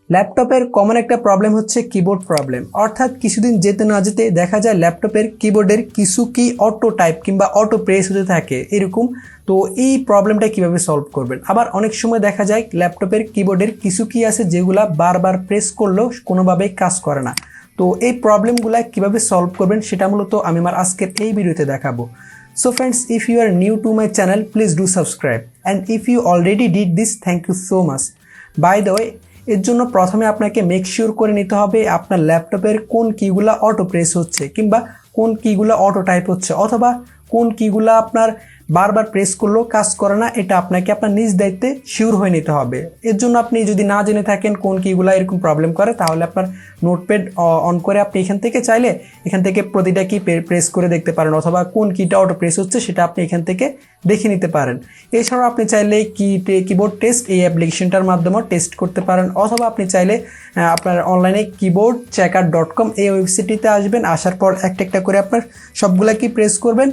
ল্যাপটপের কমন একটা প্রবলেম হচ্ছে কিবোর্ড প্রবলেম। অর্থাৎ কিছুদিন যেতে না যেতে দেখা যায় ল্যাপটপের কিবোর্ডের কিছু কি অটো টাইপ কিংবা অটো প্রেস হতে থাকে এরকম। তো এই প্রবলেমটা কিভাবে সলভ করবেন? আবার অনেক সময় দেখা যায় ল্যাপটপের কিবোর্ডের কিছু কি আছে যেগুলা বারবার প্রেস করলেও কোনোভাবেই কাজ করে না। তো এই প্রবলেমগুলা কিভাবে সলভ করবেন সেটা মূলত আমি আমার আজকের এই ভিডিওতে দেখাবো। So friends, if you are new to my channel, please do subscribe, and if you already did this, thank you so much. By the way, এর জন্য প্রথমে আপনাকে মেক শিওর করে নিতে হবে আপনার ল্যাপটপের কোন কিগুলা অটো প্রেস হচ্ছে কিংবা কোন কিগুলা অটো টাইপ হচ্ছে অথবা কোন কিগুলা আপনার বারবার প্রেস করলেও কাজ করে না। এটা আপনাকে আপনার নিজ দায়িত্বে শিওর হয়ে নিতে হবে। এর জন্য আপনি যদি না জেনে থাকেন কোন কিগুলা এরকম প্রবলেম করে, তাহলে আপনার নোটপ্যাড অন করে আপনি এখান থেকে চাইলে এখান থেকে প্রতিটা কি প্রেস করে দেখতে পারেন অথবা কোন কিটা অটো প্রেস হচ্ছে সেটা আপনি এখান থেকে দেখে নিতে পারেন। এছাড়াও আপনি চাইলে কিবোর্ড টেস্ট এই অ্যাপ্লিকেশনটার মাধ্যমে টেস্ট করতে পারেন অথবা আপনি চাইলে আপনার অনলাইনে keyboardchecker.com এই ওয়েবসাইটটিতে আসবেন। আসার পর একটা একটা করে আপনার সবগুলা কি প্রেস করবেন,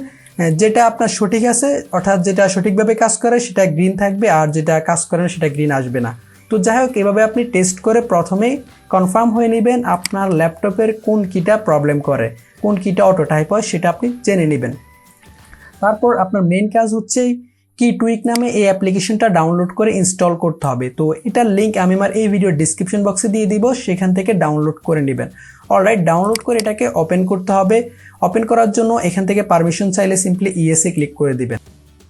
যেটা আপনার সঠিক আছে অর্থাৎ যেটা সঠিকভাবে কাজ করে সেটা গ্রিন থাকবে আর যেটা কাজ করে না সেটা গ্রিন আসবে না। তো যাই হোক, এভাবে আপনি টেস্ট করে প্রথমেই কনফার্ম হয়ে নেবেন আপনার ল্যাপটপের কোন কিটা প্রবলেম করে, কোন কিটা অটো টাইপ হয় সেটা আপনি জেনে নেবেন। তারপর আপনার মেইন কাজ হচ্ছে কি টুইক নামে এই অ্যাপ্লিকেশনটা ডাউনলোড করে ইনস্টল করতে হবে। তো এটার লিঙ্ক আমি আমার এই ভিডিওর ডিসক্রিপশন বক্সে দিয়ে দিব, সেখান থেকে ডাউনলোড করে নেবেন। অলরাইট, ডাউনলোড করে এটাকে ওপেন করতে হবে। ওপেন করার জন্য এখান থেকে পারমিশন চাইলে সিম্পলি ইয়েসে ক্লিক করে দিবেন।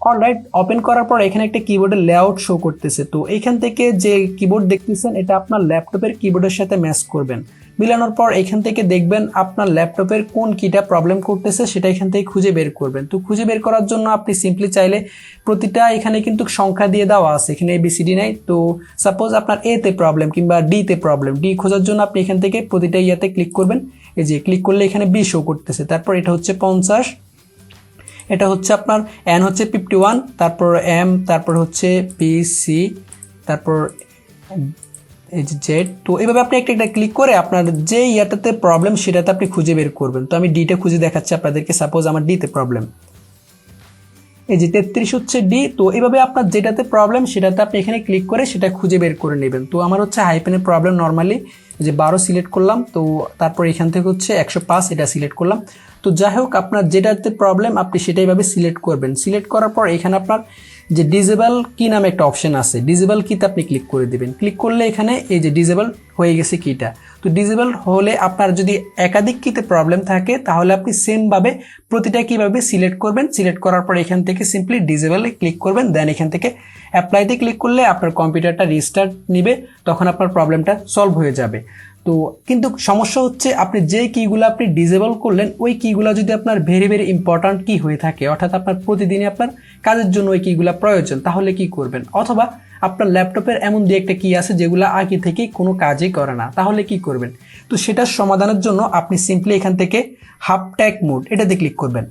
অলরাইট, ওপেন করার পর এখানে একটা কিবোর্ডের লেআউট শো করতেছে। তো এখান থেকে যে কিবোর্ড দেখতেছেন এটা আপনার ল্যাপটপের কিবোর্ডের সাথে ম্যাচ করবেন। মিলানোর পর এখান থেকে দেখবেন আপনার ল্যাপটপের কোন কিটা প্রবলেম করতেছে সেটা এখান থেকে খুঁজে বের করবেন। তো খুঁজে বের করার জন্য আপনি সিম্পলি চাইলে প্রতিটা এখানে কিন্তু সংখ্যা দিয়ে দেওয়া আছে, এখানে ABCD নাই। তো সাপোজ আপনার এতে প্রবলেম কিংবা ডিতে প্রবলেম, ডি খোঁজার জন্য আপনি এখান থেকে প্রতিটা ইয়াতে ক্লিক করবেন। এই যে ক্লিক করলে এখানে B শো করতেছে। তারপর এটা হচ্ছে 50, এটা হচ্ছে আপনার N হচ্ছে 51, তারপর M, তারপর হচ্ছে PC, তারপর এই যে জেড। তো এইভাবে আপনি একটা একটা ক্লিক করে আপনার যে ইয়াটাতে প্রবলেম সেটাতে আপনি খুঁজে বের করবেন। তো আমি ডিটা খুঁজে দেখাচ্ছি আপনাদেরকে। সাপোজ আমার ডিতে প্রবলেম, এই যে 33 হচ্ছে ডি। তো এইভাবে আপনার যেটাতে প্রবলেম সেটাতে আপনি এখানে ক্লিক করে সেটা খুঁজে বের করে নেবেন। তো আমার হচ্ছে হাইপেনের প্রবলেম, নর্মালি যে 12 সিলেক্ট করলাম। তো তারপর এখান থেকে হচ্ছে 105 এটা সিলেক্ট করলাম। তো যাই হোক, আপনার যেটাতে প্রবলেম আপনি সেটাইভাবে সিলেক্ট করবেন। সিলেক্ট করার পর এখানে আপনার যে ডিজেবল কি নামে একটা অপশন আছে, ডিজেবল কিতে আপনি ক্লিক করে দিবেন। ক্লিক করলে এখানে এই যে ডিজেবল হয়ে গেছে কিটা। তো ডিজেবল হলে আপনার যদি একাধিক কিতে প্রবলেম থাকে তাহলে আপনি সেমভাবে প্রতিটা কিভাবে সিলেক্ট করবেন। সিলেক্ট করার পর এখান থেকে সিম্পলি ডিজেবলে ক্লিক করবেন, দেন এখান থেকে অ্যাপ্লাইতে ক্লিক করলে আপনার কম্পিউটারটা রিস্টার্ট নিবে, তখন আপনার প্রবলেমটা সলভ হয়ে যাবে। তো কিন্তু সমস্যা হচ্ছে আপনি যে কিগুলো আপনি ডিজেবল করলেন ওই কিগুলো যদি আপনার ভেরি ভেরি ইম্পর্ট্যান্ট কি হয়ে থাকে, অর্থাৎ আপনার প্রতিদিনই আপনার কাজের জন্য ওই কিগুলো প্রয়োজন, তাহলে কি করবেন? অথবা আপনার ল্যাপটপের এমন দু একটা কি আছে যেগুলো আগে থেকেই কোনো কাজই করে না, তাহলে কি করবেন? তো সেটার সমাধানের জন্য আপনি সিম্পলি এখান থেকে হাফ ট্যাগ মোড এটাতে ক্লিক করবেন।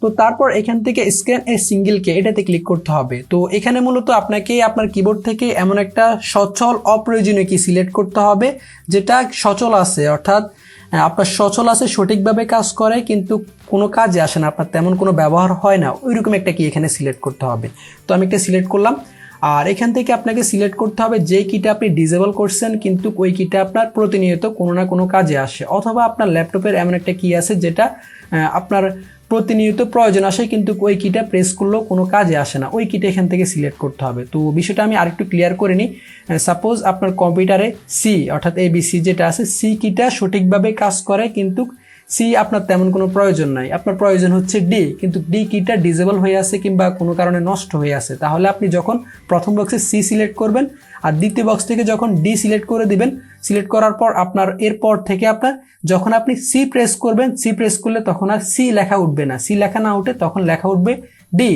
তো তারপর এখান থেকে স্ক্যান এ সিঙ্গেল কে এটাতে ক্লিক করতে হবে। তো এখানে মূলত আপনাকে আপনার কিবোর্ড থেকে এমন একটা সচল অপ্রয়োজনীয় কি সিলেক্ট করতে হবে যেটা সচল আছে, অর্থাৎ আপনার সচল আছে, সঠিকভাবে কাজ করে কিন্তু কোনো কাজে আসে না, আপনার তেমন কোনো ব্যবহার হয় না, ওইরকম একটা কি এখানে সিলেক্ট করতে হবে। তো আমি একটা সিলেক্ট করলাম। আর এখান থেকে আপনাকে সিলেক্ট করতে হবে যে কিটা আপনি ডিজেবল করছেন কিন্তু ওই কিটা আপনার প্রতিনিয়ত কোনো না কোনো কাজে আসে, অথবা আপনার ল্যাপটপের এমন একটা কি আছে যেটা আপনার প্রতিনিয়ত প্রয়োজন আসে কিন্তু ওই কিটা প্রেস করলেও কোনো কাজে আসে না, ওই কিটা এখান থেকে সিলেক্ট করতে হবে। তো বিষয়টা আমি আরেকটু ক্লিয়ার করে নিই। সাপোজ আপনার কম্পিউটারে সি অর্থাৎ ABC যেটা আছে, সি কিটা সঠিকভাবে কাজ করে কিন্তু সি আপনার তেমন কোনো প্রয়োজন নাই, আপনার প্রয়োজন হচ্ছে ডি, কিন্তু ডি কিটা ডিজেবল হয়ে আছে কিংবা কোনো কারণে নষ্ট হয়ে আছে। তাহলে আপনি যখন প্রথম বক্সে সি সিলেক্ট করবেন আর দ্বিতীয় বক্স থেকে যখন ডি সিলেক্ট করে দিবেন, সিলেক্ট করার পর আপনার এরপর থেকে আপনার যখন আপনি সি প্রেস করবেন, সি প্রেস করলে তখন আর সি লেখা উঠবে না, সি লেখা না উঠে তখন লেখা উঠবে ডি।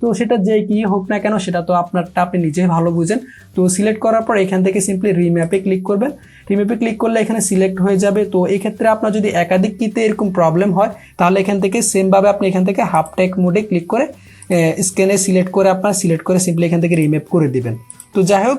তো সেটা যে কি হোক না কেন সেটা তো আপনারটা আপনি নিজেই ভালো বুঝেন। তো সিলেক্ট করার পর এখান থেকে সিম্পলি রিম্যাপে ক্লিক করবেন। রিম্যাপে ক্লিক করলে এখানে সিলেক্ট হয়ে যাবে। তো এই ক্ষেত্রে আপনার যদি একাধিক কিতে এরকম প্রবলেম হয় তাহলে এখান থেকে সেমভাবে আপনি এখান থেকে হাফ ট্যাগ মোডে ক্লিক করে স্ক্যানে সিলেক্ট করে আপনার সিলেক্ট করে সিম্পলি এখান থেকে রিম্যাপ করে দিবেন। তো যাই হোক,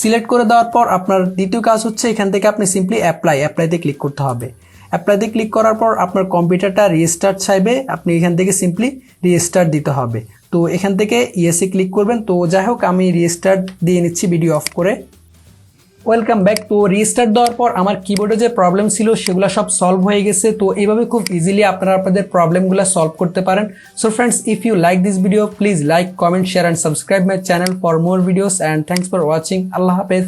সিলেক্ট করে দেওয়ার পর আপনার দ্বিতীয় কাজ হচ্ছে এখান থেকে আপনি সিম্পলি অ্যাপ্লাইতে ক্লিক করতে হবে। অ্যাপ্লাইতে ক্লিক করার পর আপনার কম্পিউটারটা রিস্টার্ট চাইবে, আপনি এখান থেকে সিম্পলি রিস্টার্ট দিতে হবে। তো এখান থেকে ইয়েসে ক্লিক করবেন। তো যাই হোক, আমি রিস্টার্ট দিয়ে নিচ্ছি ভিডিও অফ করে। Welcome back. তো রিস্টার্ট দেওয়ার পর আমার কিবোর্ডে যে প্রবলেম ছিল সেগুলো সব সলভ হয়ে গেছে। তো এইভাবে খুব ইজিলি আপনারা আপনাদের প্রবলেমগুলো সলভ করতে পারেন। So friends, if you like this video, please like, comment, share and subscribe my channel for more videos and thanks for watching. আল্লাহ হাফেজ।